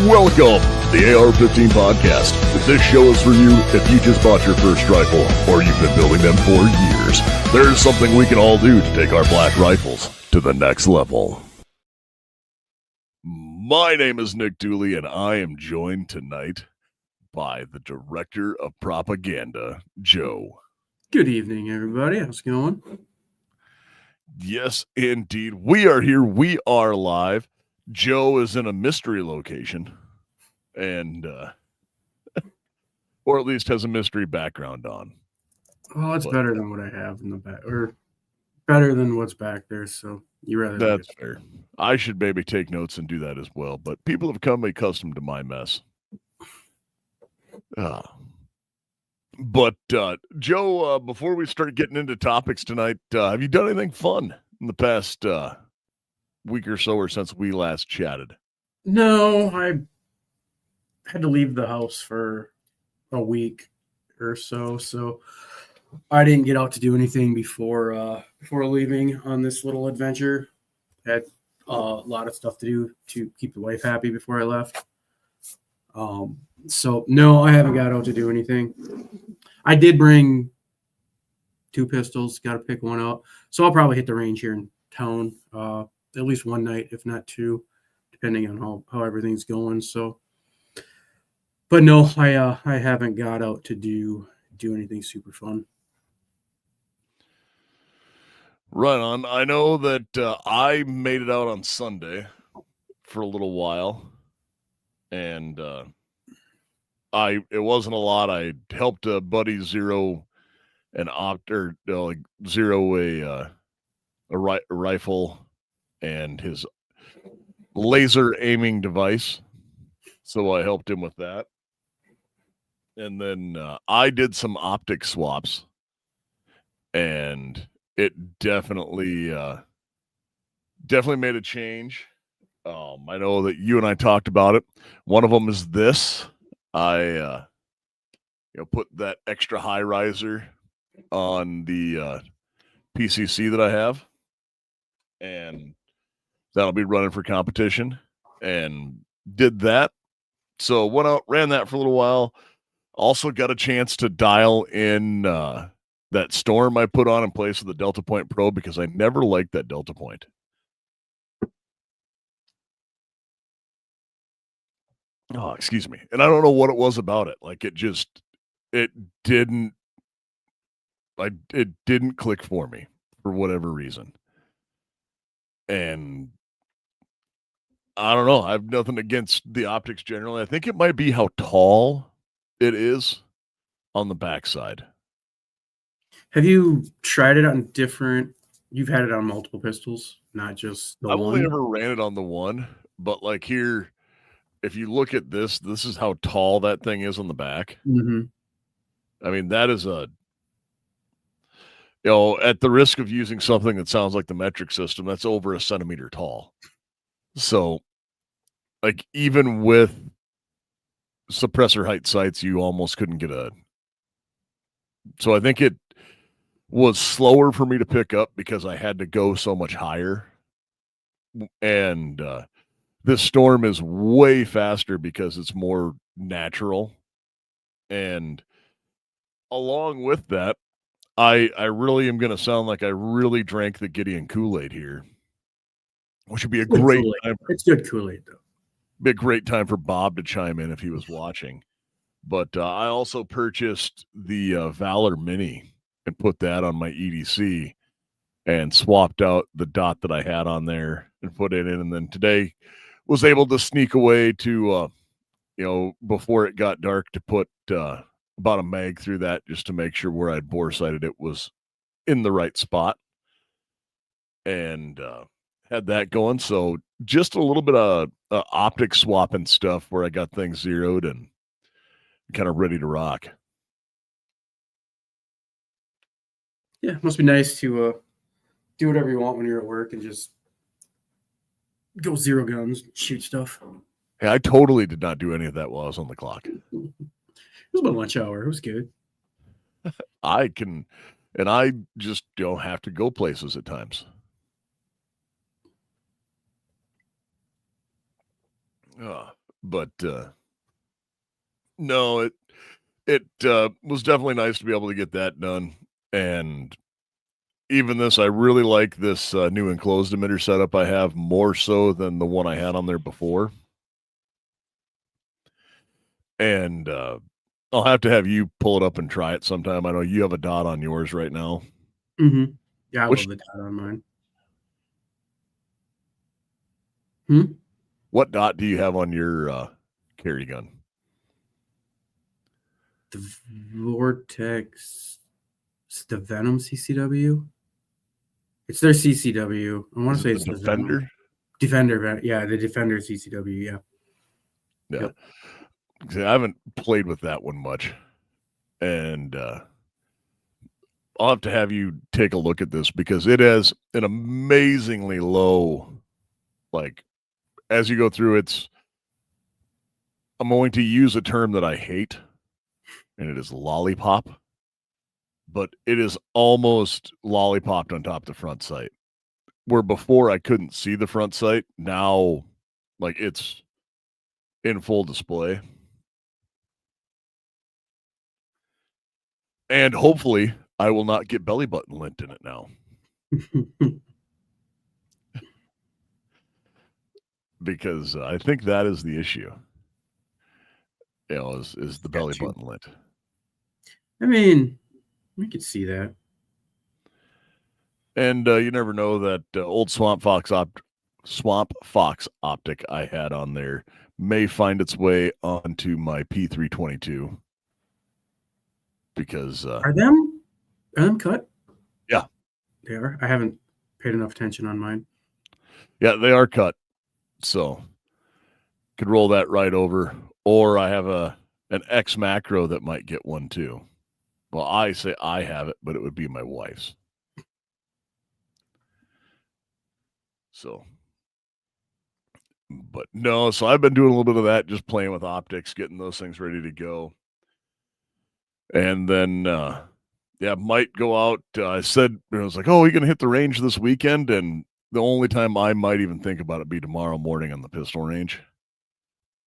Welcome to the AR-15 podcast. This show is for you if you just bought your first rifle or you've been building them for years. There's something we can all do to take our black rifles to the next level. My name is Nick Dooley, and I am joined tonight by the Director of Propaganda, Joe. Good evening, everybody. How's it going? Yes, indeed. We are here. We are live. Joe is in a mystery location, and or at least has a mystery background on. Well, it's better than what I have in the back, or better than what's back there. So you rather that's fair. I should maybe take notes and do that as well. But people have come accustomed to my mess. But Joe, before we start getting into topics tonight, have you done anything fun in the past week or so, or since we last chatted? No, I had to leave the house for a week or so, so I didn't get out to do anything before leaving on this little adventure. Had a lot of stuff to do to keep the wife happy before I left. So no, I haven't got out to do anything. I did bring 2 pistols, got to pick one up. So I'll probably hit the range here in town at least one night, if not 2, depending on how everything's going. So, but no, I haven't got out to do anything super fun. Right on. I know that I made it out on Sunday for a little while, and it wasn't a lot. I helped a buddy zero an zero a rifle and his laser aiming device. So I helped him with that. And then I did some optic swaps, and it definitely made a change. I know that you and I talked about it. One of them is this. I put that extra high riser on the PCC that I have, and that'll be running for competition, and did that. So went out, ran that for a little while. Also got a chance to dial in that storm I put on in place of the Delta Point Pro, because I never liked that Delta Point. Oh, excuse me. And I don't know what it was about it. Like it didn't click for me for whatever reason. And I don't know. I have nothing against the optics generally. I think it might be how tall it is on the backside. Have you tried it on you've had it on multiple pistols, not just the I've one? only ever ran it on the one, but like here, if you look at this is how tall that thing is on the back. Mm-hmm. I mean, that is at the risk of using something that sounds like the metric system, that's over a centimeter tall. So, like, even with suppressor height sights, you almost couldn't get so I think it was slower for me to pick up because I had to go so much higher. And this storm is way faster because it's more natural. And along with that, I really am going to sound like I really drank the Gideon Kool-Aid here, which would be a great time. It's good Kool-Aid, though. Be a great time for Bob to chime in if he was watching. But I also purchased the Valor Mini and put that on my EDC and swapped out the dot that I had on there and put it in. And then today was able to sneak away to, before it got dark, to put about a mag through that just to make sure where I'd bore sighted it was in the right spot, and had that going. So just a little bit of optic swapping stuff where I got things zeroed and kind of ready to rock. Yeah, it must be nice to do whatever you want when you're at work and just go zero guns, shoot stuff. Hey, I totally did not do any of that while I was on the clock. It was my lunch hour. It was good. I just don't have to go places at times. But no, it was definitely nice to be able to get that done. And even this, I really like this new enclosed emitter setup I have more so than the one I had on there before. And I'll have to have you pull it up and try it sometime. I know you have a dot on yours right now. Mm-hmm. Yeah, I Which, love the dot on mine. what dot do you have on your carry gun? The Vortex. It's the Venom CCW. It's their CCW. I want to say it's the Defender. Defender. Yeah, the Defender CCW. Yeah. Yeah. Yep. See, I haven't played with that one much. And I'll have to have you take a look at this because it has an amazingly low, like, as you go through, I'm going to use a term that I hate, and it is lollipop, but it is almost lollipopped on top of the front sight. Where before I couldn't see the front sight, now, like, it's in full display. And hopefully I will not get belly button lint in it now. Because I think that is the issue. Is the belly button lint. I mean, we could see that. And you never know that old Swamp Fox optic I had on there may find its way onto my P322. Because Are them cut? Yeah. They are. I haven't paid enough attention on mine. Yeah, they are cut. So could roll that right over. Or I have an X macro that might get one too. Well, I say I have it, but it would be my wife's. So, but no, so I've been doing a little bit of that, just playing with optics, getting those things ready to go. And then, might go out. I said, I was like, oh, you going to hit the range this weekend? And the only time I might even think about it be tomorrow morning on the pistol range.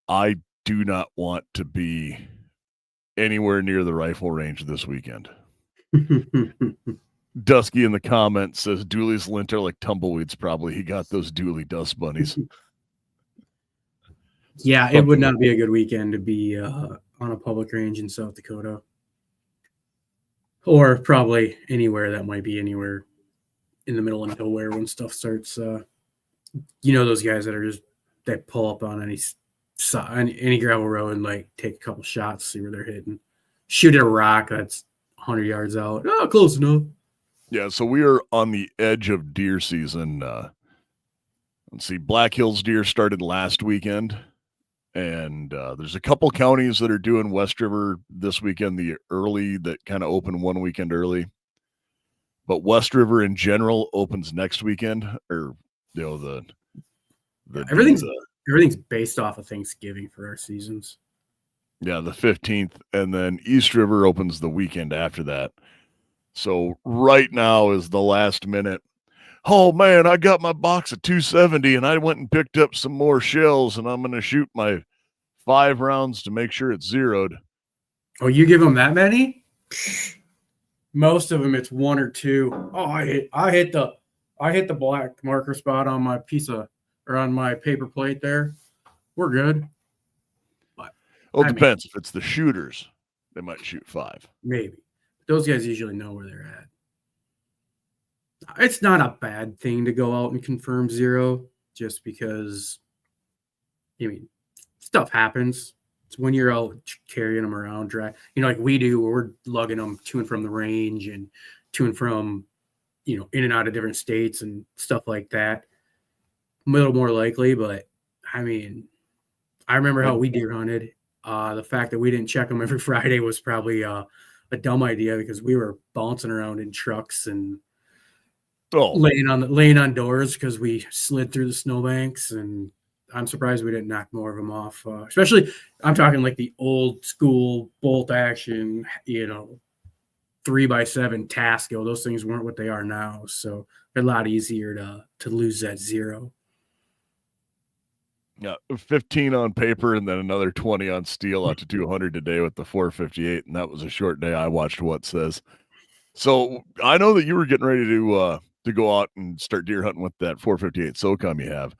I do not want to be anywhere near the rifle range this weekend. Dusky in the comments says Dooley's lint are like tumbleweeds. Probably he got those Dooley dust bunnies. Yeah, it would not be a good weekend to be on a public range in South Dakota, or probably anywhere that might be anywhere in the middle of nowhere when stuff starts. Those guys that pull up on any gravel road and like take a couple shots, see where they're hitting, shoot at a rock that's 100 yards out. Oh, close enough. Yeah, so we are on the edge of deer season. Let's see, Black Hills deer started last weekend, and there's a couple counties that are doing West River this weekend, that kind of open one weekend early. But West River in general opens next weekend, or everything's based off of Thanksgiving for our seasons. Yeah, the 15th, and then East River opens the weekend after that. So right now is the last minute. Oh man, I got my box of 270 and I went and picked up some more shells and I'm going to shoot my 5 rounds to make sure it's zeroed. Oh, you give them that many? Most of them it's 1 or 2. Oh, I hit the black marker spot on my on my paper plate there. We're good. But it depends. If it's the shooters, they might shoot 5. Maybe. Those guys usually know where they're at. It's not a bad thing to go out and confirm 0 just because, stuff happens. It's when you're out carrying them around, like we do, where we're lugging them to and from the range and to and from, in and out of different states and stuff like that. A little more likely, but I remember how we deer hunted. The fact that we didn't check them every Friday was probably a dumb idea because we were bouncing around in trucks and laying on doors because we slid through the snowbanks, and I'm surprised we didn't knock more of them off. Especially, I'm talking like the old school bolt action, 3x7 Tasco. Those things weren't what they are now, so they're a lot easier to lose that 0. Yeah, 15 on paper and then another 20 on steel out to 200 today with the 458, and that was a short day. I watched what says. So I know that you were getting ready to go out and start deer hunting with that 458 SOCOM you have,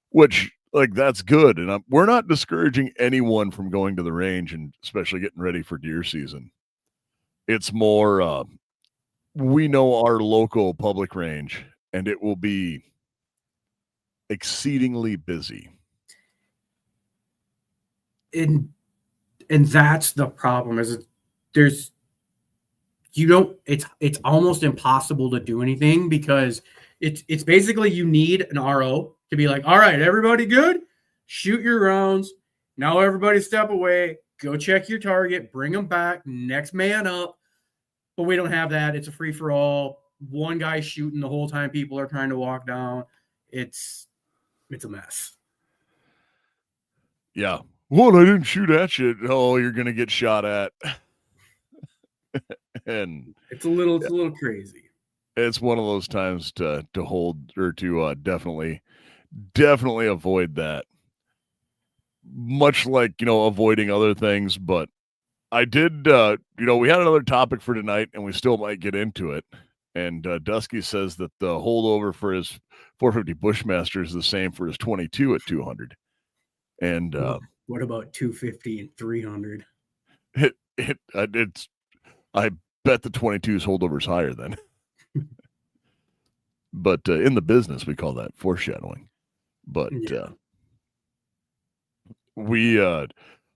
which like that's good, and we're not discouraging anyone from going to the range and especially getting ready for deer season. It's more we know our local public range, and it will be exceedingly busy. And that's the problem is there's it's almost impossible to do anything because it's basically you need an RO to be like, all right, everybody good? Shoot your rounds. Now everybody step away, go check your target, bring them back, next man up. But we don't have that. It's a free for all. One guy shooting the whole time people are trying to walk down. It's a mess. Yeah. Well, I didn't shoot at you. Oh, you're gonna get shot at. And it's a little crazy. It's one of those times to hold or to definitely avoid that. Much like, avoiding other things, but I did we had another topic for tonight and we still might get into it. And Dusky says that the holdover for his 450 Bushmaster is the same for his 22 at 200. And what about 250 and 300? It's I bet the 22's holdover is higher then. But in the business, we call that foreshadowing. But yeah.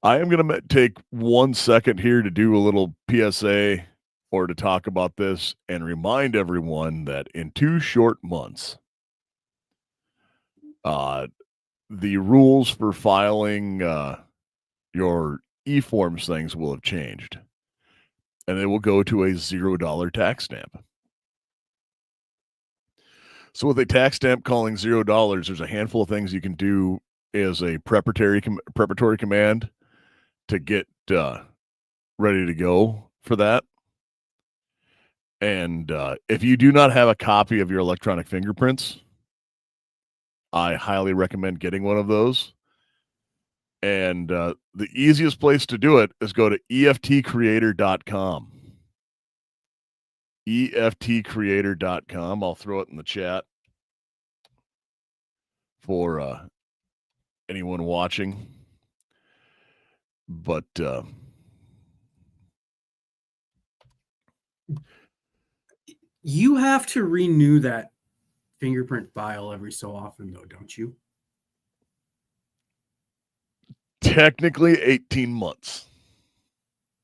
I am going to take 1 second here to do a little PSA or to talk about this and remind everyone that in 2 short months, the rules for filing your e-forms things will have changed, and they will go to a $0 tax stamp. So with a tax stamp calling $0, there's a handful of things you can do as a preparatory command to get ready to go for that. And if you do not have a copy of your electronic fingerprints, I highly recommend getting one of those. And the easiest place to do it is go to EFTcreator.com. EFTcreator.com. I'll throw it in the chat for anyone watching. But you have to renew that fingerprint file every so often, though, don't you? Technically 18 months.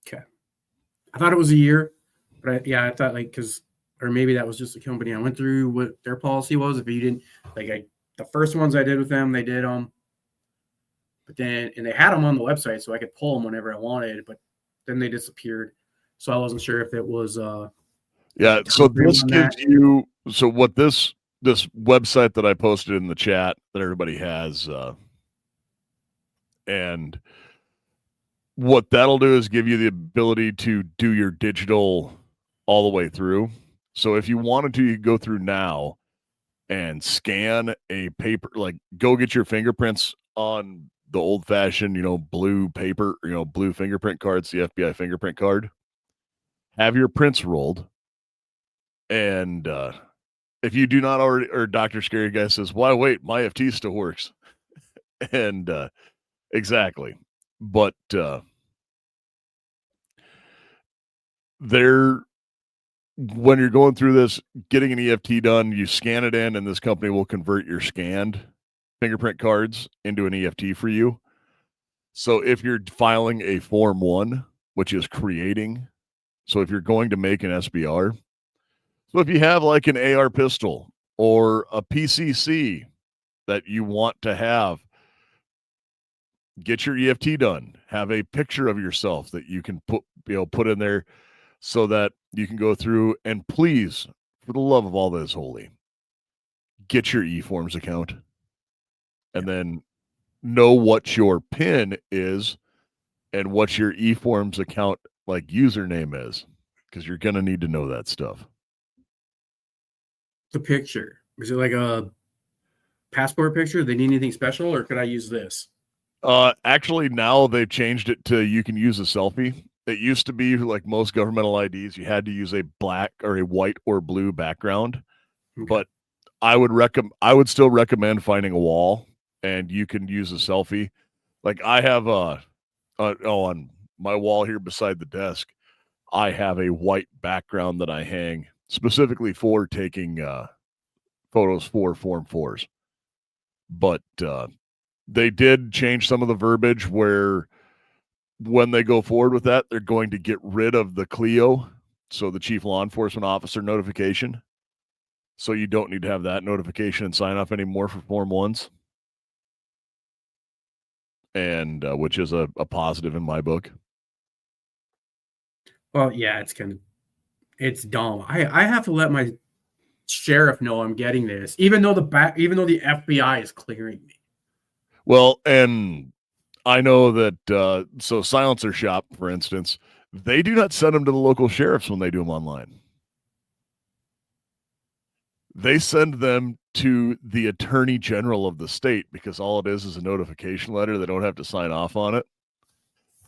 Okay. I thought it was a year, but I thought or maybe that was just a company I went through what their policy was. If you didn't, the first ones I did with them, they did them. But then, and they had them on the website so I could pull them whenever I wanted, but then they disappeared. So I wasn't sure if it was, yeah. So this gives you, so what this website that I posted in the chat that everybody has, and what that'll do is give you the ability to do your digital all the way through. So if you wanted to, you could go through now and scan a paper, like go get your fingerprints on the old fashioned, blue paper, blue fingerprint cards, the FBI fingerprint card. Have your prints rolled. And if you do not already, or Dr. Scary Guy says, why wait? My EFT still works. And exactly. But when you're going through this, getting an EFT done, you scan it in, and this company will convert your scanned fingerprint cards into an EFT for you. So if you're filing a Form 1, which is creating, so if you're going to make an SBR, so if you have like an AR pistol or a PCC that you want to have, get your EFT done. Have a picture of yourself that you can put in there so that you can go through, and please, for the love of all that is holy, get your eForms account and then know what your PIN is and what your eForms account username is, because you're going to need to know that stuff. The picture, is it like a passport picture? They need anything special, or could I use this? Actually, now they've changed it to you can use a selfie. It used to be like most governmental IDs, you had to use a black or a white or blue background. Okay. But I would still recommend finding a wall, and you can use a selfie. Like I have on my wall here beside the desk, I have a white background that I hang specifically for taking photos for Form 4s. But they did change some of the verbiage where when they go forward with that, they're going to get rid of the CLEO, so the Chief Law Enforcement Officer notification. So you don't need to have that notification and sign off anymore for Form 1s. And which is a positive in my book. Well, yeah, it's dumb. I have to let my sheriff know I'm getting this, even though the FBI is clearing me. Well, and I know that so Silencer Shop, for instance, they do not send them to the local sheriffs when they do them online. They send them to the attorney general of the state because all it is a notification letter. They don't have to sign off on it.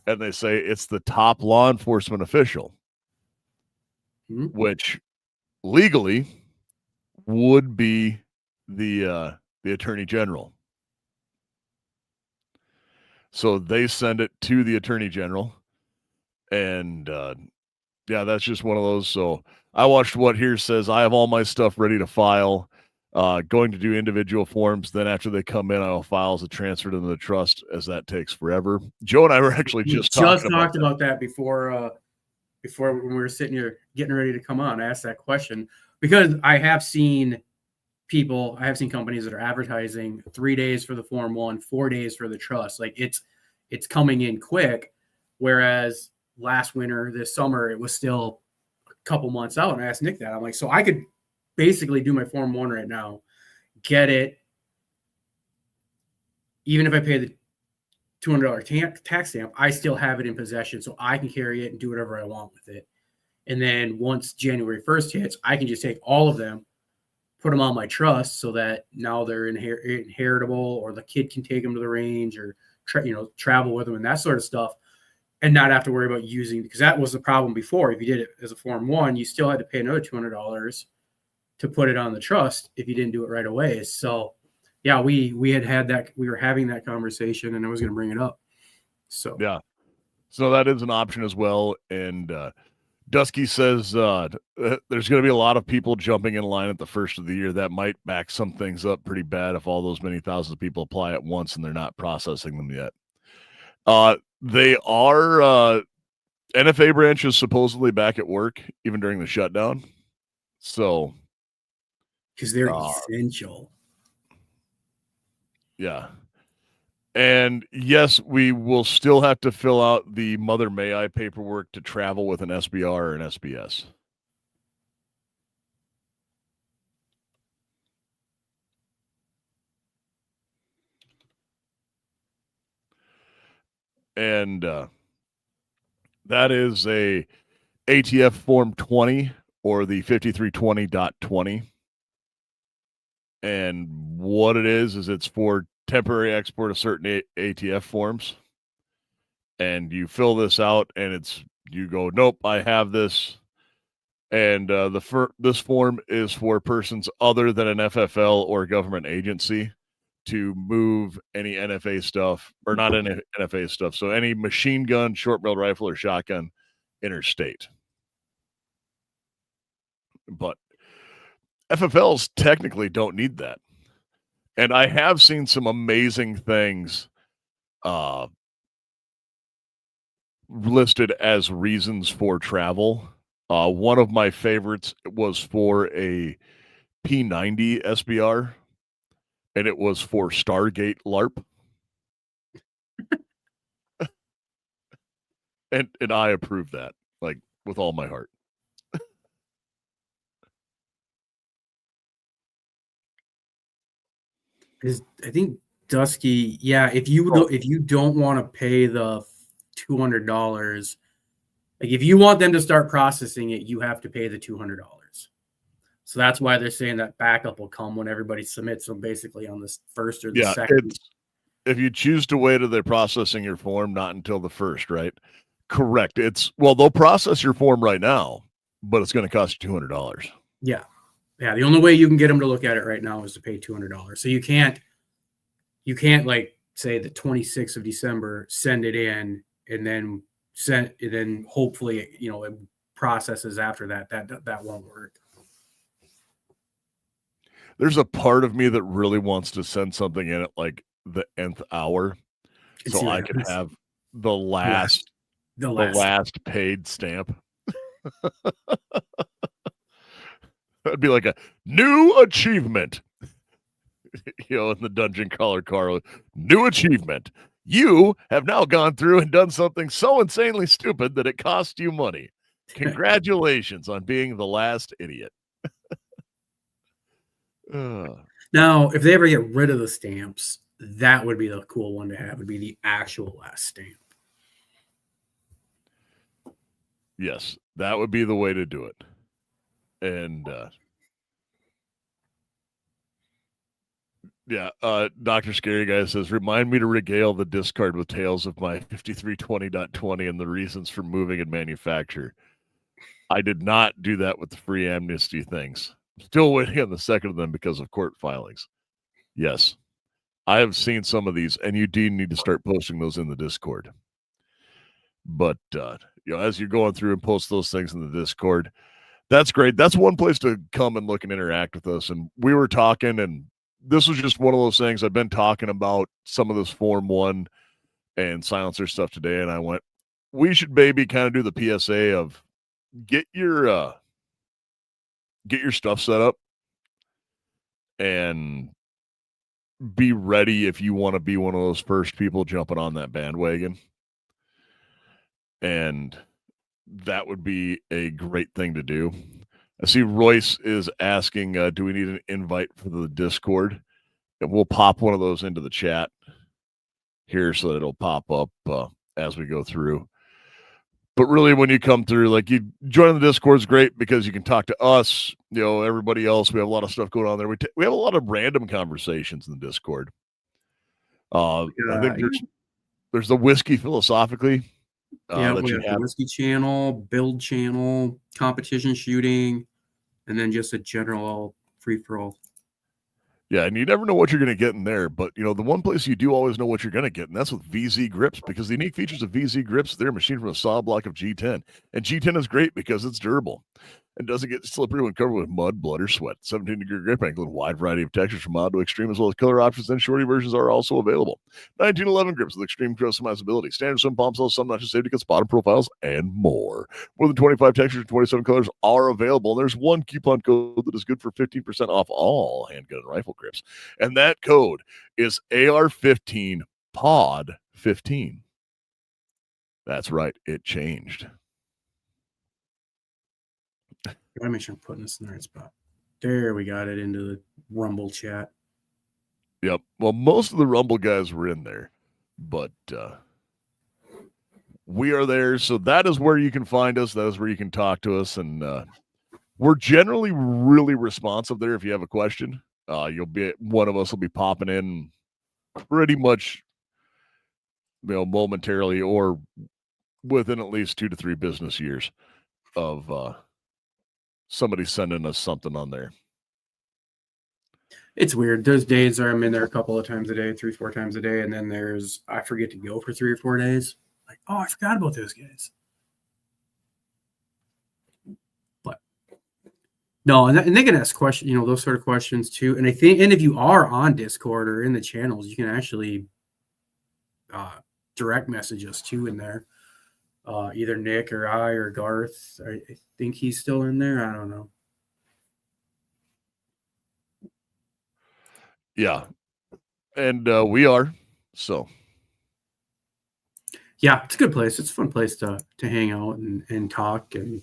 And they say it's the top law enforcement official, which legally would be the attorney general. So they send it to the attorney general. And yeah, that's just one of those. So I watched what here says I have all my stuff ready to file, going to do individual forms. Then after they come in, I'll file as a transfer to the trust, as that takes forever. Joe and I were actually just talked about that before when we were sitting here getting ready to come on. I asked that question because I have seen companies that are advertising 3 days for the Form 1, 4 days for the trust. Like it's coming in quick. Whereas last winter, this summer, it was still a couple months out. And I asked Nick that. I'm like, so I could basically do my Form 1 right now, get it. Even if I pay the $200 tax stamp, I still have it in possession. So I can carry it and do whatever I want with it. And then once January 1st hits, I can just take all of them, put them on my trust so that now they're inheritable, or the kid can take them to the range or travel with them and that sort of stuff, and not have to worry about using, because that was the problem before. If you did it as a Form 1, you still had to pay another $200 to put it on the trust if you didn't do it right away. So yeah, we had that, we were having that conversation, and I was going to bring it up. So yeah, so that is an option as well. And Dusky says there's going to be a lot of people jumping in line at the first of the year. That might back some things up pretty bad if all those many thousands of people apply at once and they're not processing them yet. They are NFA branch is supposedly back at work even during the shutdown. So because they're essential. Yeah. And yes, we will still have to fill out the Mother May I paperwork to travel with an SBR or an SBS. And that is a ATF Form 20 or the 5320.20. And what it is it's for temporary export of certain ATF forms. And you fill this out, and you go, nope, I have this. And this form is for persons other than an FFL or government agency to move any NFA stuff, or not any NFA stuff. So any machine gun, short-barreled rifle, or shotgun interstate. But FFLs technically don't need that. And I have seen some amazing things listed as reasons for travel. One of my favorites was for a P90 SBR, and it was for Stargate LARP. and I approve that, like, with all my heart. Because I think Dusky, yeah, if you don't want to pay the $200, like if you want them to start processing it, you have to pay the $200. So that's why they're saying that backup will come when everybody submits them, basically on the first or the Yeah, second. if you choose to wait till they're processing your form, not until the first, right? Correct. They'll process your form right now, but it's going to cost you $200. Yeah. The only way you can get them to look at it right now is to pay $200. So you can't like say the 26th of December, send it in and then hopefully, it processes after that. That won't work. There's a part of me that really wants to send something in at like the nth hour, so I could have the last paid stamp. That'd be like a new achievement. In the dungeon crawler car, new achievement. You have now gone through and done something so insanely stupid that it cost you money. Congratulations on being the last idiot. Now, if they ever get rid of the stamps, that would be the cool one to have. Would be the actual last stamp. Yes, that would be the way to do it. And Dr. Scary Guy says, remind me to regale the discard with tales of my 5320.20 and the reasons for moving and manufacture. I did not do that with the free amnesty things. Still waiting on the second of them because of court filings. Yes, I have seen some of these, and you do need to start posting those in the Discord. But, as you're going through and post those things in the Discord, that's great. That's one place to come and look and interact with us. And we were talking, and this was just one of those things. I've been talking about some of this Form 1 and silencer stuff today, and I went, we should maybe kind of do the PSA of get your stuff set up and be ready if you want to be one of those first people jumping on that bandwagon. And that would be a great thing to do. I see Royce is asking, do we need an invite for the Discord? And we'll pop one of those into the chat here so that it'll pop up as we go through. But really, when you come through, like, you join the Discord is great because you can talk to us, everybody else. We have a lot of stuff going on there. We have a lot of random conversations in the Discord. I think there's the Whiskey Philosophically. We have the Whiskey channel, build channel, competition shooting, and then just a general free-for-all. Yeah, and you never know what you're going to get in there. But, the one place you do always know what you're going to get, and that's with VZ grips, because the unique features of VZ grips, they're machined from a solid block of G10. And G10 is great because it's durable and doesn't get slippery when covered with mud, blood, or sweat. 17-degree grip angle, a wide variety of textures from mild to extreme, as well as color options, and shorty versions are also available. 1911 grips with extreme customizability, standard swim palm cells, some notches, safety cuts, bottom profiles, and more. More than 25 textures and 27 colors are available. There's one coupon code that is good for 15% off all handgun and rifle grips, and that code is AR-15 POD 15. That's right, it changed. I gotta make sure I'm putting this in the right spot. There, we got it into the Rumble chat. Yep. Well, most of the Rumble guys were in there, but we are there. So that is where you can find us. That is where you can talk to us. And we're generally really responsive there. If you have a question, one of us will be popping in pretty much, momentarily or within at least 2 to 3 business years of somebody sending us something on there. It's weird. There's days where I'm in there a couple of times a day, 3-4 times a day, and then I forget to go for 3 or 4 days. Like, oh, I forgot about those guys. But no, and they can ask questions, those sort of questions too. And and if you are on Discord or in the channels, you can actually direct message us too in there. Either Nick or I or Garth. I think he's still in there. I don't know. Yeah. And we are. So. Yeah, it's a good place. It's a fun place to hang out and talk and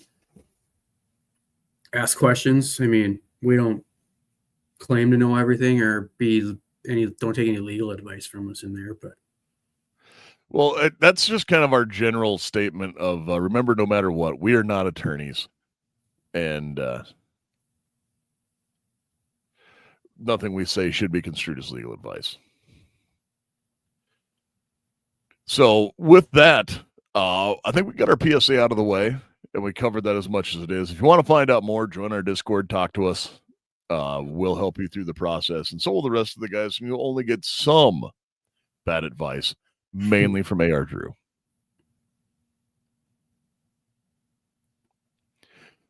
ask questions. I mean, we don't claim to know everything or don't take any legal advice from us in there, but. Well, that's just kind of our general statement of remember, no matter what, we are not attorneys. And nothing we say should be construed as legal advice. So with that, I think we got our PSA out of the way, and we covered that as much as it is. If you want to find out more, join our Discord, talk to us. We'll help you through the process, and so will the rest of the guys. And you'll only get some bad advice, mainly from AR Drew.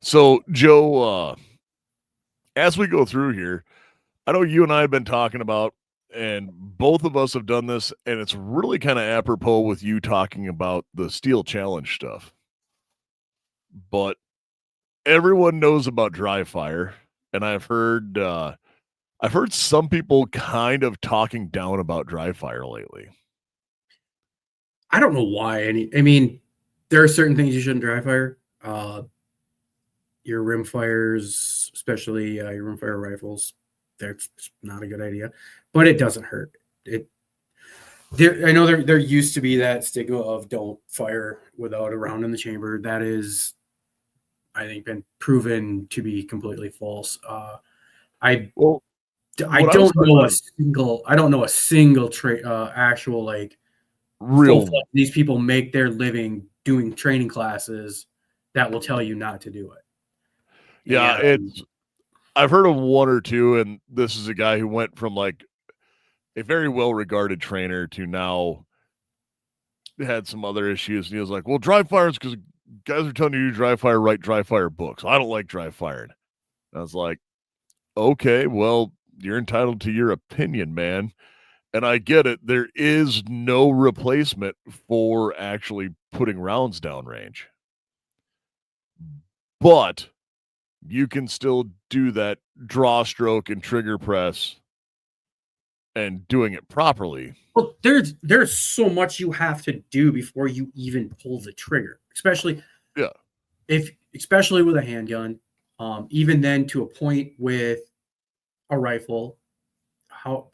So, Joe, as we go through here, I know you and I have been talking about, and both of us have done this, and it's really kind of apropos with you talking about the Steel Challenge stuff. But everyone knows about dry fire, and I've heard some people kind of talking down about dry fire lately. I don't know why. I mean, there are certain things you shouldn't dry fire. Your rim fires, especially your rim fire rifles, that's not a good idea. But it doesn't hurt. I know there used to be that stigma of don't fire without a round in the chamber. That is, I think, been proven to be completely false. I don't know a single actual like real these people make their living doing training classes that will tell you not to do it. Yeah, I've heard of one or two, and this is a guy who went from like a very well-regarded trainer to now had some other issues. And he was like, well, dry fire is because guys are telling you to dry fire, write dry fire books. I don't like dry firing. I was like, okay, well, you're entitled to your opinion, man. And I get it. There is no replacement for actually putting rounds downrange. But you can still do that draw stroke and trigger press and doing it properly. Well, there's so much you have to do before you even pull the trigger, especially with a handgun. Even then, to a point with a rifle,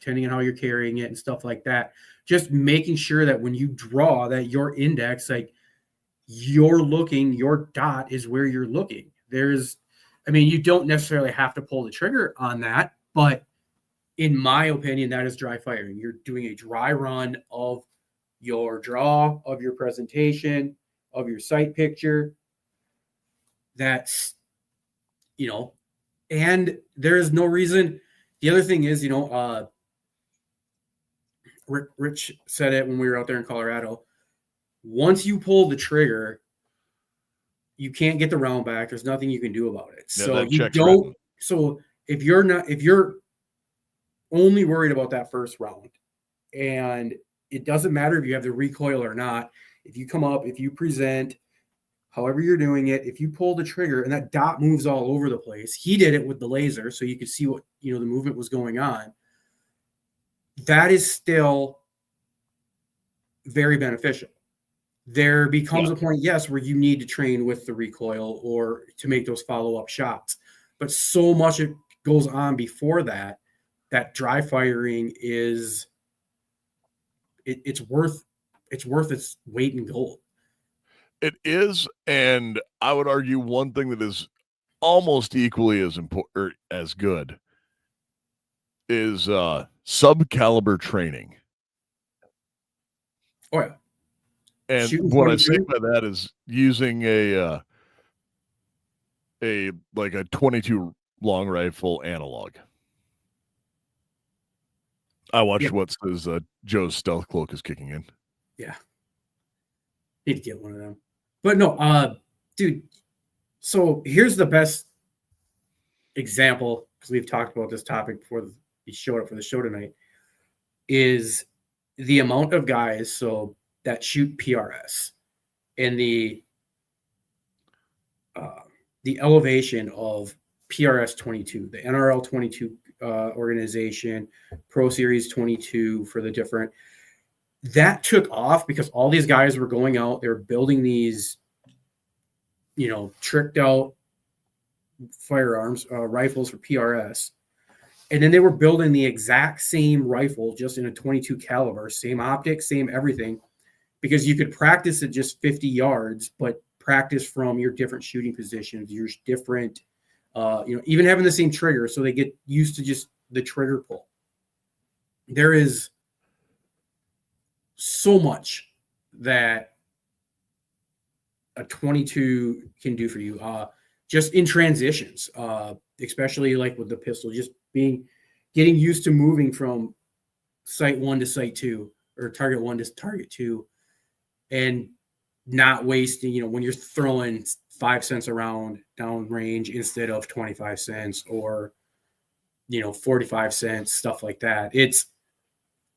depending on how you're carrying it and stuff like that, just making sure that when you draw, that your index, like your dot is where you're looking. You don't necessarily have to pull the trigger on that, but in my opinion, that is dry firing. You're doing a dry run of your draw, of your presentation, of your sight picture. That's, and there is no reason. The other thing is, Rich said it when we were out there in Colorado. Once you pull the trigger, you can't get the round back. There's nothing you can do about it. Yeah, so you don't. Written. So if you're only worried about that first round, and it doesn't matter if you have the recoil or not. If you come up, if you present, however you're doing it, if you pull the trigger and that dot moves all over the place, he did it with the laser, so you could see what the movement was going on. That is still very beneficial. There becomes a point, yes, where you need to train with the recoil or to make those follow-up shots. But so much it goes on before that dry firing is it's worth its weight in gold. It is, and I would argue one thing that is almost equally as important, as good, is sub-caliber training. Oh yeah. And what I say by that is using a 22 long rifle analog. I watched what says Joe's stealth cloak is kicking in. Yeah. Need to get one of them. But no, dude, so here's the best example, because we've talked about this topic before he showed up for the show tonight, is the amount of guys that shoot PRS and the elevation of PRS 22, the NRL 22 organization, Pro Series 22 for the different. That took off because all these guys were going out, they were building these, tricked out firearms, rifles for PRS. And then they were building the exact same rifle, just in a 22 caliber, same optics, same everything, because you could practice at just 50 yards, but practice from your different shooting positions, your different, even having the same trigger. So they get used to just the trigger pull. There is so much that a 22 can do for you, just in transitions, especially like with the pistol, just getting used to moving from sight 1 to sight 2 or target 1 to target 2, and not wasting, when you're throwing 5 cents around down range instead of 25 cents or 45 cents, stuff like that. It's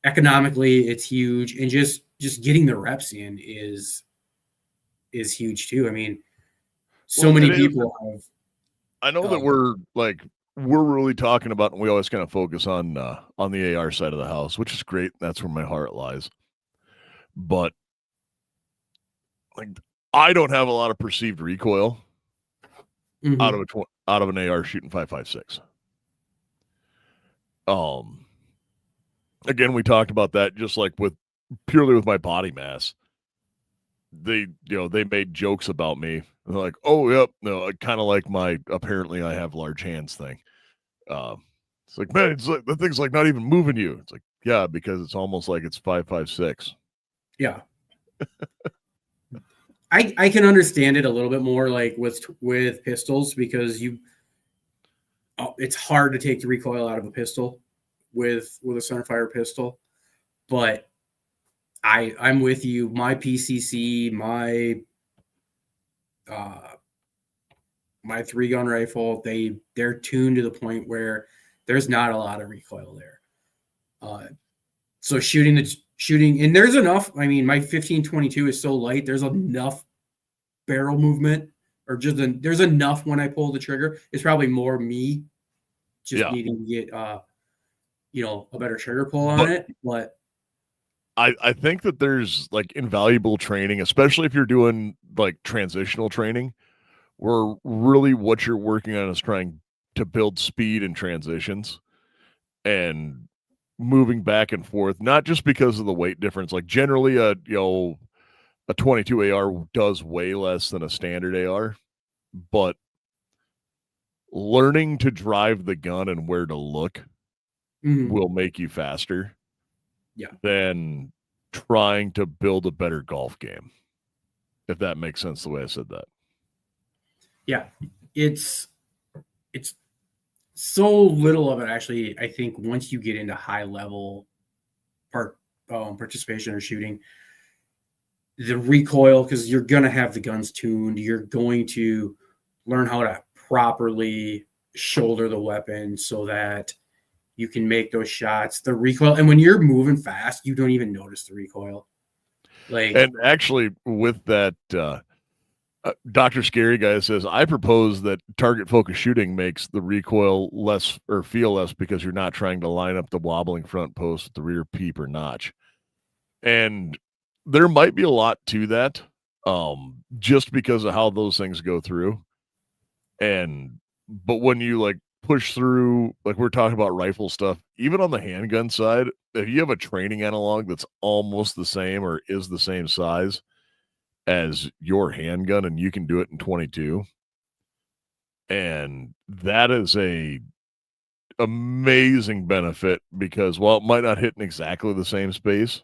economically, it's huge, and just getting the reps in is huge too. I mean, so many people have. I know that we're really talking about, and we always kind of focus on the AR side of the house, which is great. That's where my heart lies. But I don't have a lot of perceived recoil out of an AR shooting 5.56. Again, we talked about that just like purely with my body mass. They made jokes about me. They're like, oh, yep, no, kind of like my apparently I have large hands thing. It's like, man, it's like the thing's like not even moving you. It's like, yeah, because it's almost like it's 5.56. Yeah. I can understand it a little bit more like with pistols, because it's hard to take the recoil out of a pistol with a centerfire pistol. But I'm with you. My PCC, my 3-gun rifle, they're tuned to the point where there's not a lot of recoil there. So shooting, and there's enough. I mean, my 15-22 is so light. There's enough barrel movement, or there's enough when I pull the trigger. It's probably more me just needing to get a better trigger pull on it. But I think that there's like invaluable training, especially if you're doing like transitional training, where really what you're working on is trying to build speed in transitions and moving back and forth, not just because of the weight difference. Like generally a 22 AR does way less than a standard AR, but learning to drive the gun and where to look will make you faster than trying to build a better golf game, if that makes sense the way I said that. Yeah, it's so little of it, actually. I think once you get into high level participation or shooting, the recoil, because you're going to have the guns tuned, you're going to learn how to properly shoulder the weapon so that you can make those shots. The recoil, and when you're moving fast, you don't even notice the recoil. And actually, with that, Dr. Scary Guy says, I propose that target focus shooting makes the recoil less or feel less because you're not trying to line up the wobbling front post with the rear peep or notch. And there might be a lot to that, just because of how those things go through. But when you push through, like we're talking about rifle stuff, even on the handgun side, if you have a training analog that's almost the same or is the same size as your handgun and you can do it in 22, and that is a amazing benefit, because while it might not hit in exactly the same space,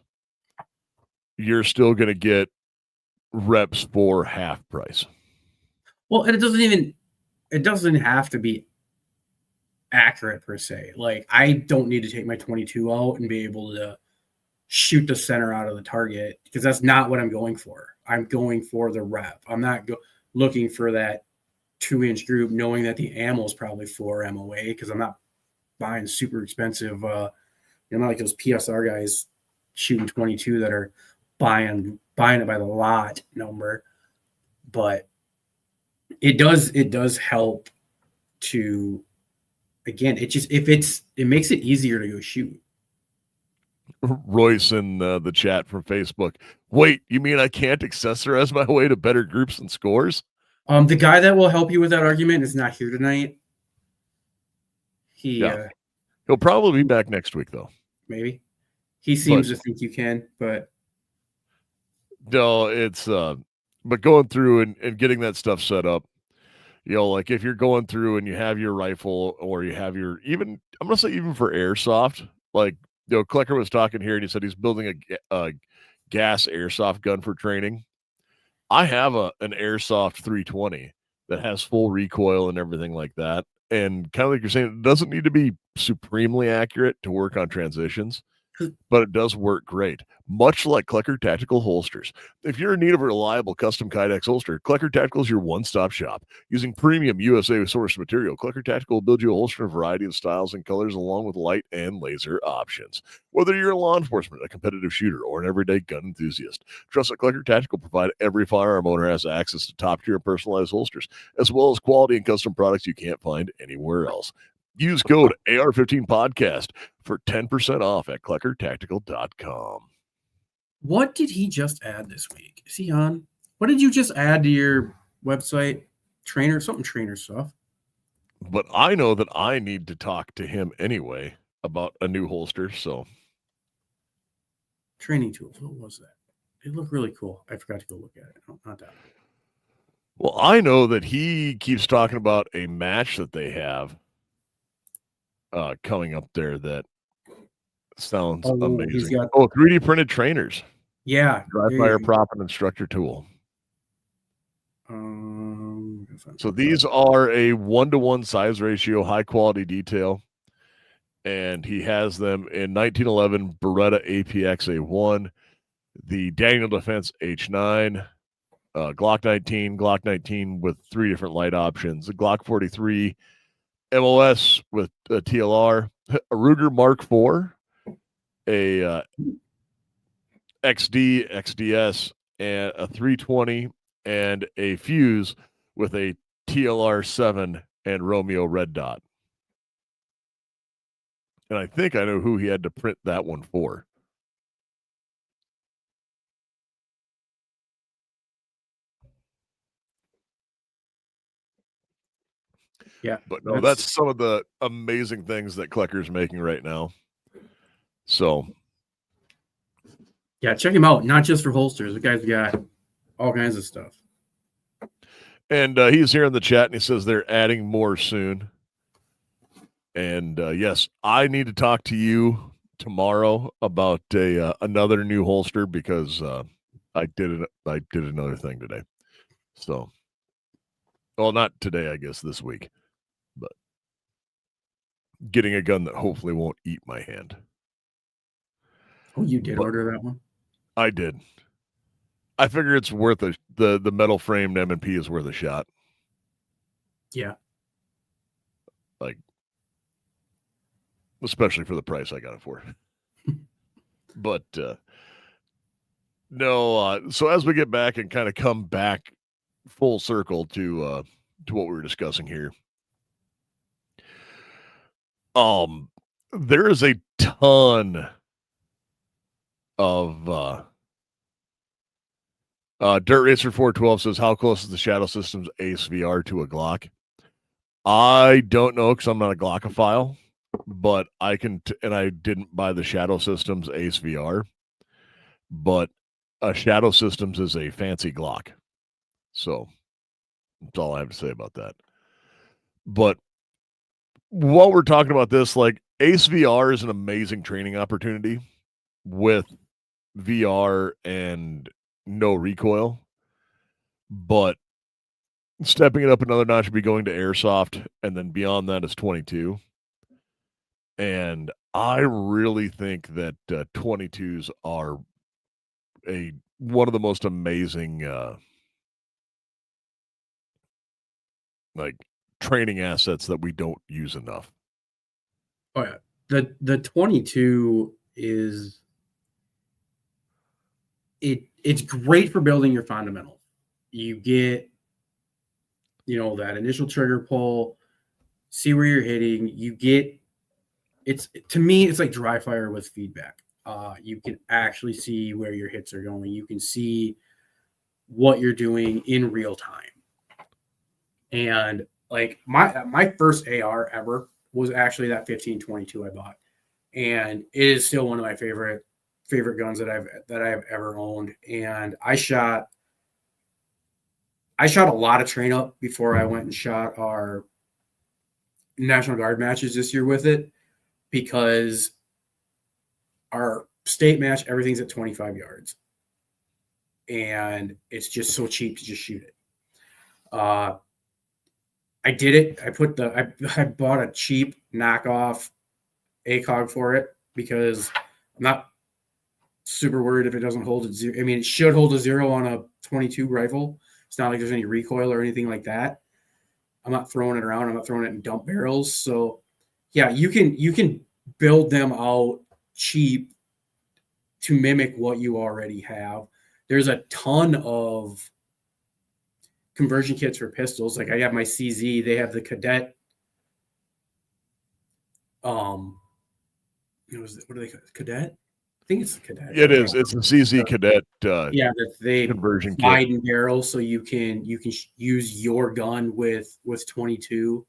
you're still going to get reps for half price. Well, and it doesn't have to be accurate per se. Like, I don't need to take my 22 out and be able to shoot the center out of the target, because that's not what I'm going for. I'm going for the rep. I'm not looking for that 2-inch group, knowing that the ammo is probably 4 MOA, because I'm not buying super expensive. Not like those PSR guys shooting 22 that are buying it by the lot number. But it does help to, again, it makes it easier to go shoot. Royce in the chat from Facebook. Wait, you mean I can't accessorize my way to better groups and scores? The guy that will help you with that argument is not here tonight. He'll probably be back next week, though. Maybe. He seems to think you can, but no, it's but going through and getting that stuff set up, Like if you're going through and you have your rifle or you have your, even, I'm going to say even for airsoft, like, Clicker was talking here and he said he's building a gas airsoft gun for training. I have an airsoft 320 that has full recoil and everything like that. And kind of like you're saying, it doesn't need to be supremely accurate to work on transitions, but it does work great. Much like Klecker Tactical Holsters. If you're in need of a reliable custom Kydex holster, Klecker Tactical is your one-stop shop. Using premium USA sourced material, Klecker Tactical will build you a holster in a variety of styles and colors along with light and laser options. Whether you're in law enforcement, a competitive shooter, or an everyday gun enthusiast, trust that Klecker Tactical provide every firearm owner has access to top-tier personalized holsters, as well as quality and custom products you can't find anywhere else. Use code AR-15 podcast for 10% off at kleckertactical.com. What did he just add this week? Is he on? What did you just add to your website? Something trainer stuff. But I know that I need to talk to him anyway about a new holster. So training tools. What was that? It looked really cool. I forgot to go look at it. No, not that one. Well, I know that he keeps talking about a match that they have coming up there that sounds amazing. He's got 3D printed trainers. Yeah. Dry fire prop and instructor tool. So these are a 1-to-1 size ratio, high quality detail. And he has them in 1911 Beretta APX A1, the Daniel Defense H9, Glock 19 with 3 different light options, the Glock 43 MOS with a TLR, a Ruger Mark IV, a XD, XDS, and a 320, and a Fuse with a TLR 7 and Romeo Red Dot. And I think I know who he had to print that one for. Yeah. But no, that's some of the amazing things that Klecker's making right now. So yeah, check him out. Not just for holsters. The guy's got all kinds of stuff. And he's here in the chat and he says they're adding more soon. And yes, I need to talk to you tomorrow about another new holster because I did another thing today. So, well, not today, I guess this week, but getting a gun that hopefully won't eat my hand. Oh, you did order that one? I did. I figure it's worth the metal framed M&P is worth a shot. Yeah. Like, especially for the price I got it for. But no, so as we get back and kind of come back full circle to what we were discussing here. There is a ton of Dirt Racer 412 says, how close is the Shadow Systems Ace VR to a Glock? I don't know because I'm not a Glockophile, but I can, and I didn't buy the Shadow Systems Ace VR, but a Shadow Systems is a fancy Glock. So that's all I have to say about that. But while we're talking about this, like Ace VR is an amazing training opportunity with VR and no recoil. But stepping it up another notch would be going to airsoft, and then beyond that is 22. And I really think that 22s are one of the most amazing like training assets that we don't use enough. Oh yeah. The 22 is it's great for building your fundamentals. You get that initial trigger pull, see where you're hitting. You get to me it's like dry fire with feedback. You can actually see where your hits are going. You can see what you're doing in real time. And like my first AR ever was actually that 1522 I bought, and it is still one of my favorite guns that I've ever owned. And I shot I shot a lot of train up before I went and shot our National Guard matches this year with it, because our state match, everything's at 25 yards. And it's just so cheap to just shoot it. I did it. I bought a cheap knockoff ACOG for it because I'm not super worried if it doesn't hold a zero. I mean, it should hold a zero on a 22 rifle. It's not like there's any recoil or anything like that. I'm not throwing it around. I'm not throwing it in dump barrels. So yeah, you can build them out cheap to mimic what you already have. There's a ton of conversion kits for pistols. Like I have my CZ, they have the Cadet. What are they? Cadet? I think it's the Cadet. It is. It's the CZ Cadet. Yeah, that they conversion widen barrel, so you can use your gun with 22.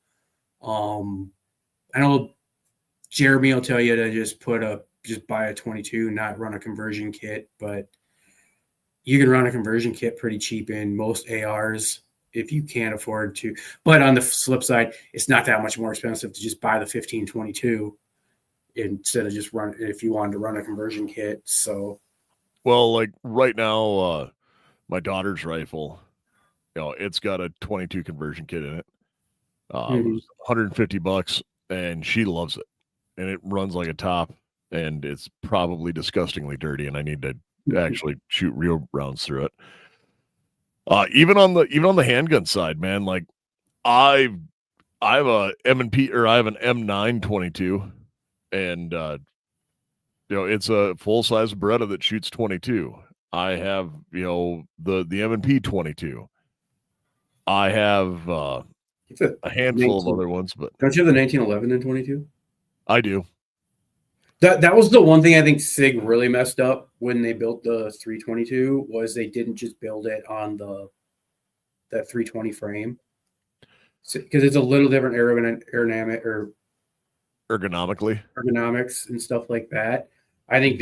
I know Jeremy will tell you to just buy a 22, not run a conversion kit, but you can run a conversion kit pretty cheap in most ARs if you can't afford to. But on the flip side, it's not that much more expensive to just buy the 1522 instead of just run if you wanted to run a conversion kit. So, well, like right now, my daughter's rifle, it's got a 22 conversion kit in it. It was $150, and she loves it, and it runs like a top, and it's probably disgustingly dirty, and I need to actually shoot real rounds through it. Even on the handgun side, man, like I have a M&P, or I have an M9 22, and it's a full size Beretta that shoots 22. I have the M&P 22. I have a handful of other ones, but don't you have the 1911 and 22? I do. That was the one thing I think SIG really messed up when they built the 322 was they didn't just build it on that 320 frame, because it's a little different aerodynamic or ergonomics and stuff like that. I think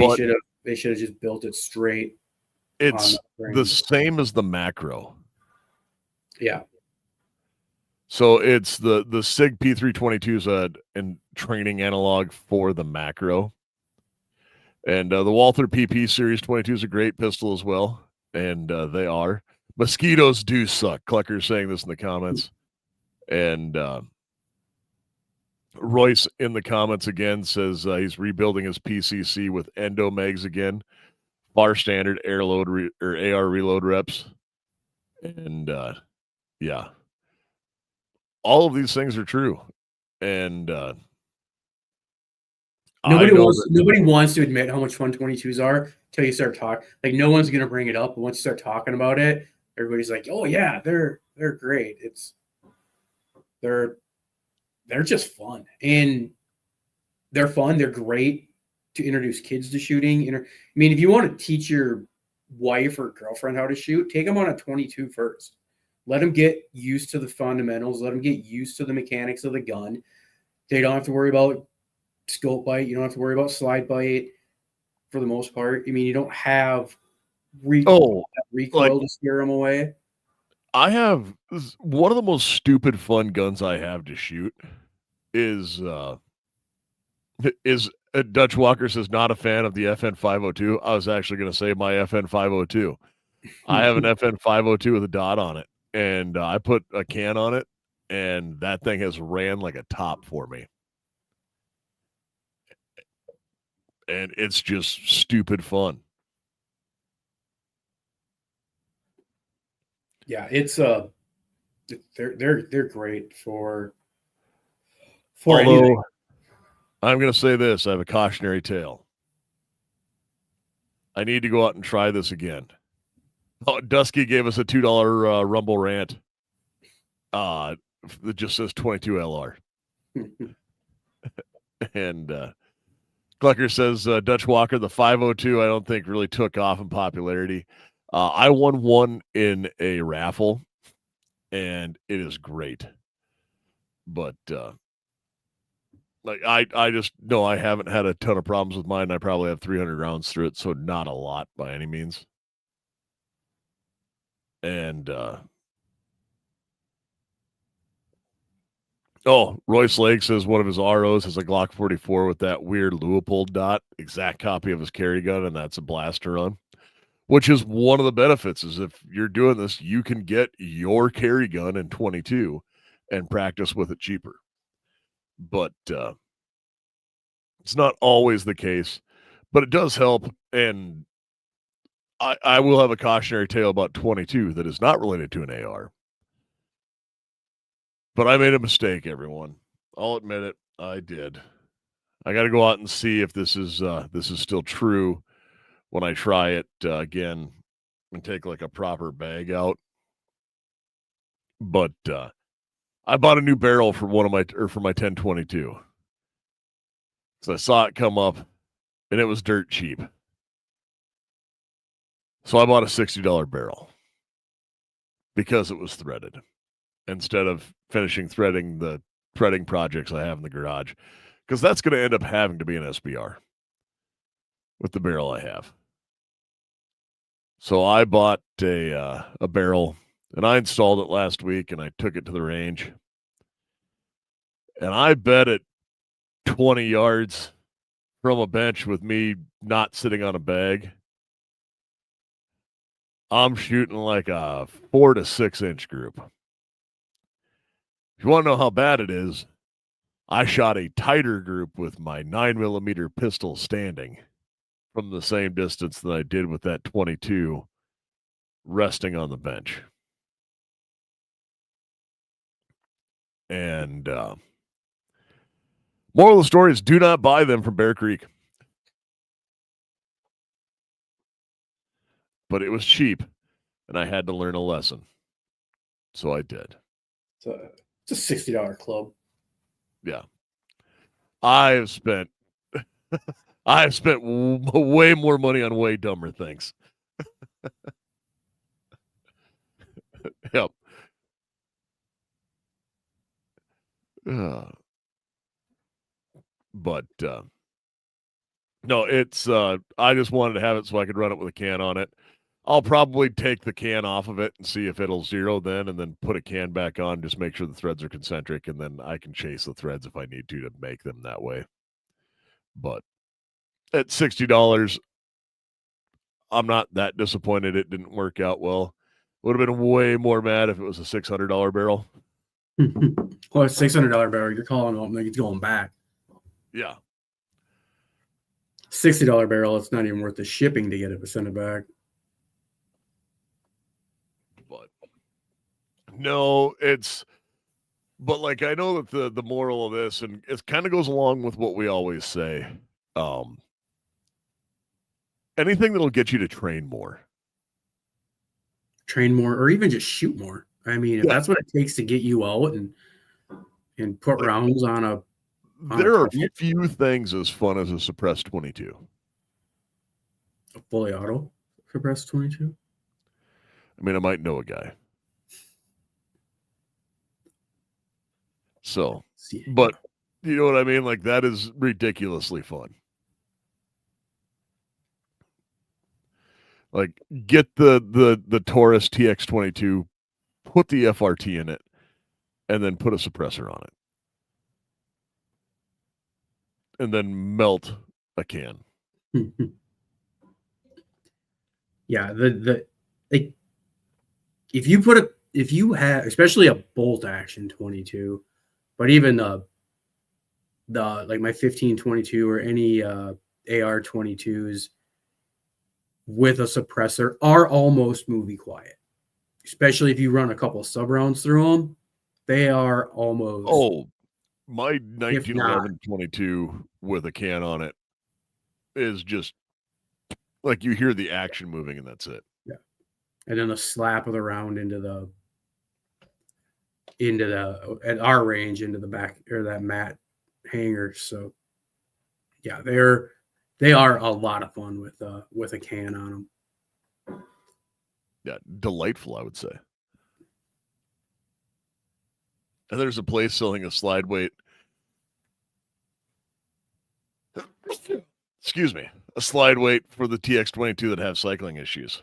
they should have just built it straight. It's the same as the macro. Yeah. So it's the SIG P322 is a training analog for the macro. And the Walther PP Series 22 is a great pistol as well. And they are. Mosquitoes do suck. Clucker's saying this in the comments. And Royce in the comments again says he's rebuilding his PCC with endo megs again. Bar standard air load or AR reload reps. And yeah. All of these things are true. And nobody wants to admit how much fun 22s are until you start talking. Like no one's gonna bring it up, but once you start talking about it, everybody's like, "Oh yeah, they're great." They're just fun, and they're fun. They're great to introduce kids to shooting. I mean, if you want to teach your wife or girlfriend how to shoot, take them on a 22 first. Let them get used to the fundamentals. Let them get used to the mechanics of the gun. They don't have to worry about scope bite. You don't have to worry about slide bite for the most part. I mean, you don't have recoil to scare them away. I have one of the most stupid fun guns I have to shoot is Dutch Walker says not a fan of the FN 502. I was actually going to say my FN 502. I have an FN 502 with a dot on it, and I put a can on it, and that thing has ran like a top for me. And it's just stupid fun. Yeah, it's they're great for Although, anything. I'm going to say this, I have a cautionary tale. I need to go out and try this again. Oh, Dusky gave us a $2 Rumble rant. It just says 22 LR. And Clucker says Dutch Walker, the 502, I don't think really took off in popularity. I won one in a raffle, and it is great. But like I just know I haven't had a ton of problems with mine. I probably have 300 rounds through it, so not a lot by any means. And Oh, Royce Lake says one of his ROs has a Glock 44 with that weird Leupold dot, exact copy of his carry gun, and that's a blaster on. Which is one of the benefits is if you're doing this, you can get your carry gun in 22 and practice with it cheaper. But it's not always the case, but it does help. And I will have a cautionary tale about 22 that is not related to an AR. But I made a mistake, everyone. I'll admit it. I did. I got to go out and see if this is still true when I try it again and take like a proper bag out. But I bought a new barrel for for my 1022. So I saw it come up and it was dirt cheap. So I bought a $60 barrel because it was threaded instead of finishing threading the threading projects I have in the garage, because that's going to end up having to be an SBR with the barrel I have. So I bought a barrel and I installed it last week and I took it to the range. And I bet at 20 yards from a bench with me not sitting on a bag, I'm shooting like a 4 to 6 inch group. If you want to know how bad it is, I shot a tighter group with my 9mm pistol standing from the same distance that I did with that 22 resting on the bench. And moral of the story is do not buy them from Bear Creek. But it was cheap, and I had to learn a lesson. So I did. It's a $60 club. Yeah. I've spent way more money on way dumber things. Yep. But no, it's I just wanted to have it so I could run it with a can on it. I'll probably take the can off of it and see if it'll zero then, and then put a can back on, just make sure the threads are concentric, and then I can chase the threads if I need to make them that way. But at $60, I'm not that disappointed it didn't work out well. Would have been way more mad if it was a $600 barrel. Well, a $600 barrel, you're calling them like it's going back. Yeah. $60 barrel, it's not even worth the shipping to get it send it back. But no, but like I know that the moral of this, and it kind of goes along with what we always say. Anything that'll get you to train more. Train more, or even just shoot more. I mean, if that's what it takes to get you out and put rounds on a there are few things as fun as a suppressed 22. A fully auto suppressed 22? I mean, I might know a guy. So, but you know what I mean? Like, that is ridiculously fun. Like, get the Taurus TX22, put the FRT in it, and then put a suppressor on it. And then melt a can. Yeah, if you have, especially a bolt action 22, but even the like my 1522 or any AR-22s with a suppressor are almost movie quiet. Especially if you run a couple sub rounds through them, they are almost. Oh, my 1911 22 with a can on it is just like you hear the action moving and that's it. Yeah. And then the slap of the round into the at our range into the back or that mat hanger. So yeah, they are a lot of fun with a can on them. Yeah, delightful, I would say. And there's a place selling a slide weight. Excuse me, a slide weight for the TX22 that have cycling issues.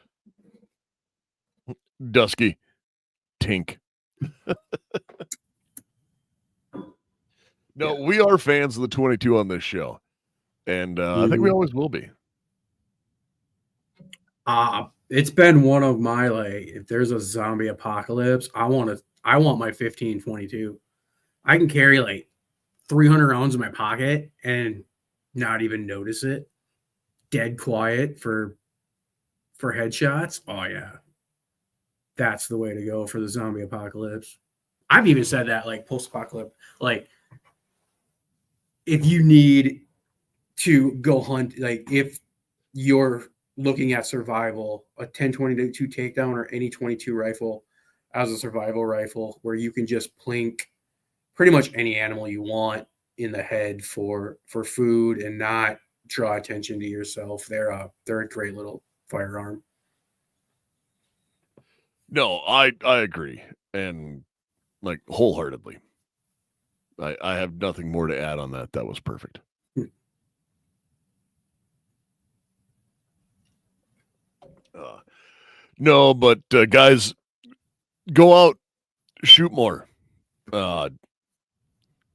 Dusky, Tink. No, we are fans of the 22 on this show, and I think we always will be. It's been one of my, like, if there's a zombie apocalypse, I want my 15-22. I can carry like 300 rounds in my pocket and not even notice it. Dead quiet for headshots. Oh yeah, that's the way to go for the zombie apocalypse. I've even said that, like, post-apocalypse, like, if you need to go hunt, like, if you're looking at survival, a 10-22 takedown or any 22 rifle as a survival rifle, where you can just plink pretty much any animal you want in the head for food and not draw attention to yourself. They're a great little firearm. No, I agree, and like wholeheartedly. I have nothing more to add on that. That was perfect. No, but guys, go out, shoot more,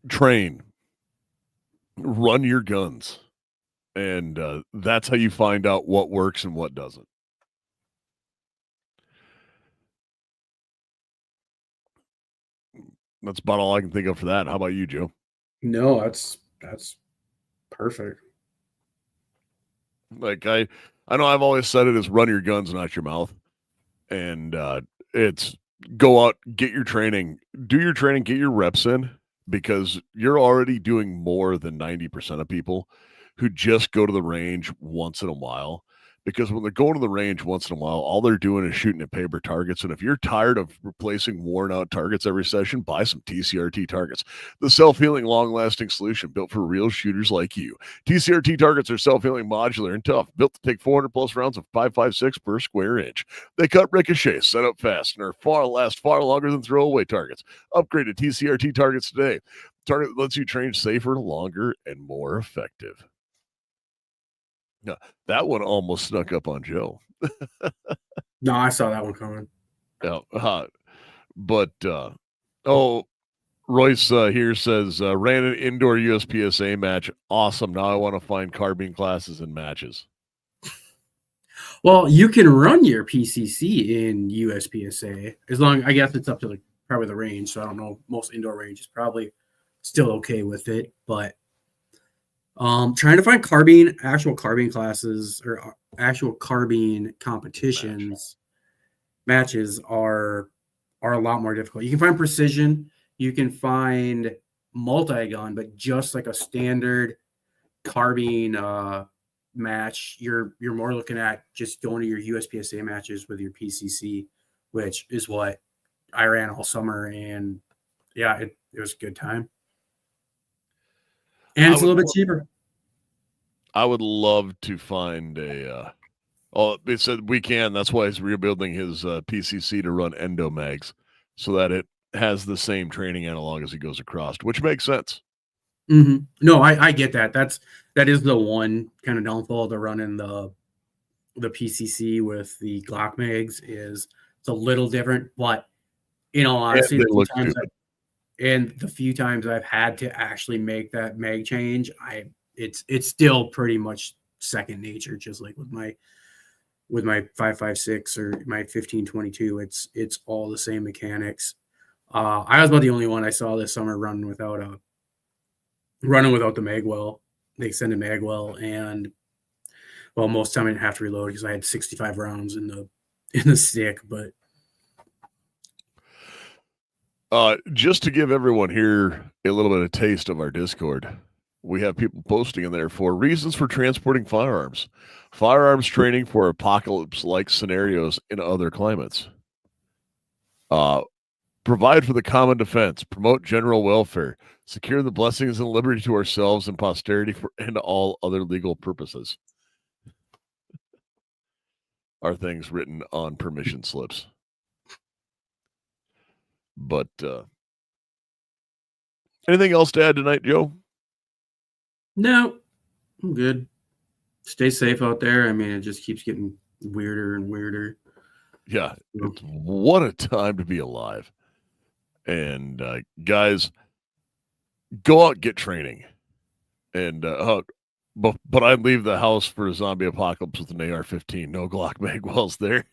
train, run your guns, and that's how you find out what works and what doesn't. That's about all I can think of for that. How about you, Joe? No, that's perfect. Like I know I've always said it is run your guns, not your mouth. And it's go out, get your training, do your training, get your reps in, because you're already doing more than 90% of people who just go to the range once in a while. Because when they're going to the range once in a while, all they're doing is shooting at paper targets. And if you're tired of replacing worn out targets every session, buy some TCRT targets. The self-healing, long-lasting solution built for real shooters like you. TCRT targets are self-healing, modular, and tough, built to take 400 plus rounds of 5.56 per square inch. They cut ricochets, set up fast, and last far longer than throwaway targets. Upgrade to TCRT targets today. Target that lets you train safer, longer, and more effective. No, that one almost snuck up on Joe. No, I saw that one coming. Yeah, but Royce here says ran an indoor USPSA match. Awesome. Now I want to find carbine classes and matches. Well, you can run your PCC in USPSA as long, I guess it's up to probably the range. So I don't know. Most indoor ranges probably still okay with it, but trying to find actual carbine classes or actual carbine competitions matches are a lot more difficult. You can find precision, you can find multi-gun, but just like a standard carbine match, you're more looking at just going to your USPSA matches with your PCC, which is what I ran all summer, and yeah, it was a good time. And it's a little bit cheaper. I would love to find a. It said we can. That's why he's rebuilding his PCC to run endo mags, so that it has the same training analog as he goes across, which makes sense. Mm-hmm. No, I get that. That is the one kind of downfall to running the PCC with the Glock mags is it's a little different, but in all honesty, the few times I've had to actually make that mag change, it's still pretty much second nature. Just like with my 5.56 or my 15-22, it's all the same mechanics. I was about the only one I saw this summer running without the magwell, the extended magwell, and well, most of the time I didn't have to reload because I had 65 rounds in the stick. But just to give everyone here a little bit of taste of our Discord, we have people posting in there for reasons for transporting firearms training for apocalypse-like scenarios in other climates. Provide for the common defense, promote general welfare, secure the blessings and liberty to ourselves and posterity and all other legal purposes. Are things written on permission slips. But anything else to add tonight, Joe? No, I'm good. Stay safe out there. I mean, it just keeps getting weirder and weirder. Yeah, what a time to be alive. And guys, go out, get training. And, but I'd leave the house for a zombie apocalypse with an AR-15. No Glock magwells there.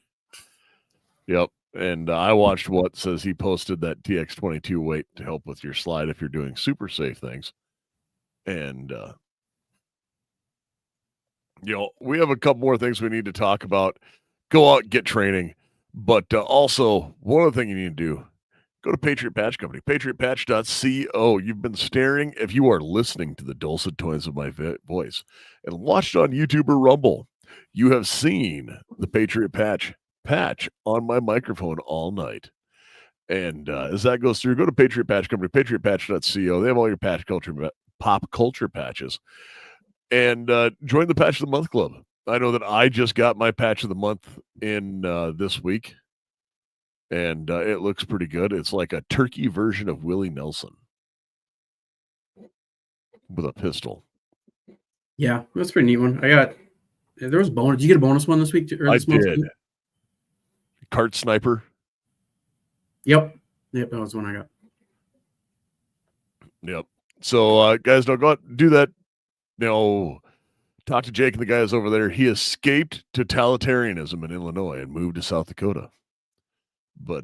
Yep. And I watched what says he posted that TX22 weight to help with your slide if you're doing super safe things. And, we have a couple more things we need to talk about. Go out, get training. But also, one other thing you need to do, go to Patriot Patch Company, patriotpatch.co. You've been staring, if you are listening to the dulcet tones of my voice and watched on YouTube or Rumble, you have seen the Patriot patch on my microphone all night. And as that goes through, go to Patriot Patch Company, patriotpatch.co. They have all your pop culture patches. And join the Patch of the Month Club. I know that I just got my Patch of the Month in this week. And it looks pretty good. It's like a turkey version of Willie Nelson with a pistol. Yeah, that's a pretty neat one. There was bonus. Did you get a bonus one this week? I did. Cart Sniper. Yep, that was one I got. Yep. So, guys, don't go out and do that. Talk to Jake and the guys over there. He escaped totalitarianism in Illinois and moved to South Dakota. But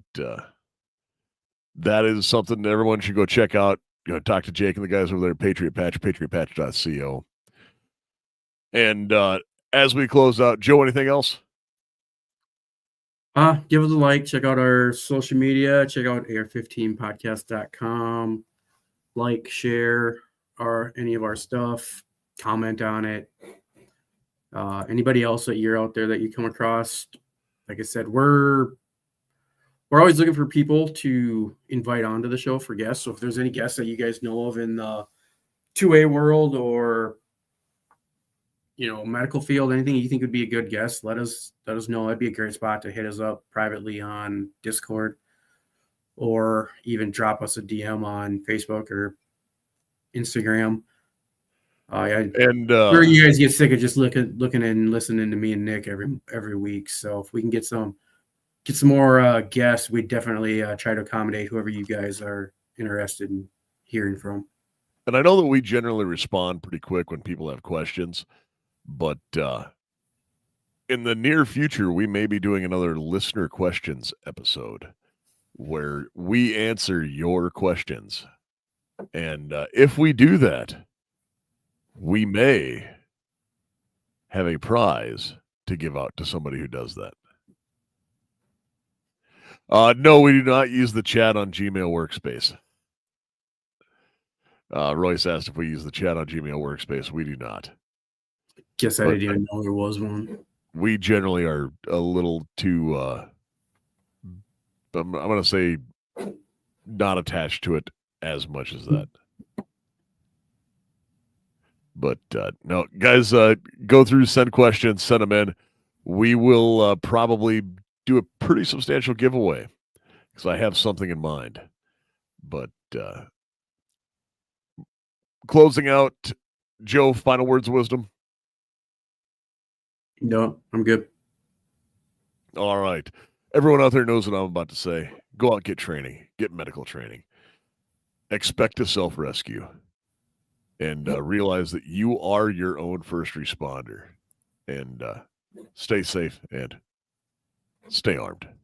that is something that everyone should go check out. Talk to Jake and the guys over there at Patriot Patch, patriotpatch.co. And as we close out, Joe, anything else? Give us a like. Check out our social media. Check out AR15podcast.com. Like, share any of our stuff. Comment on it. Anybody else that you're out there that you come across, like I said, we're always looking for people to invite onto the show for guests. So if there's any guests that you guys know of in the 2A world or medical field, anything you think would be a good guest, let us know. That'd be a great spot to hit us up privately on Discord, or even drop us a DM on Facebook or Instagram. And sure you guys get sick of just looking and listening to me and Nick every week. So if we can get some more guests, we definitely try to accommodate whoever you guys are interested in hearing from. And I know that we generally respond pretty quick when people have questions, but in the near future, we may be doing another listener questions episode where we answer your questions. And if we do that, we may have a prize to give out to somebody who does that. No, we do not use the chat on Gmail Workspace. Royce asked if we use the chat on Gmail Workspace. We do not. Guess I didn't even know there was one. We generally are a little too, I'm going to say, not attached to it as much as that. But no, guys, go through, send questions, send them in. We will probably do a pretty substantial giveaway because I have something in mind. But closing out, Joe, final words of wisdom? No, I'm good. All right. Everyone out there knows what I'm about to say. Go out, get training, get medical training. Expect a self-rescue. And realize that you are your own first responder. And stay safe and stay armed.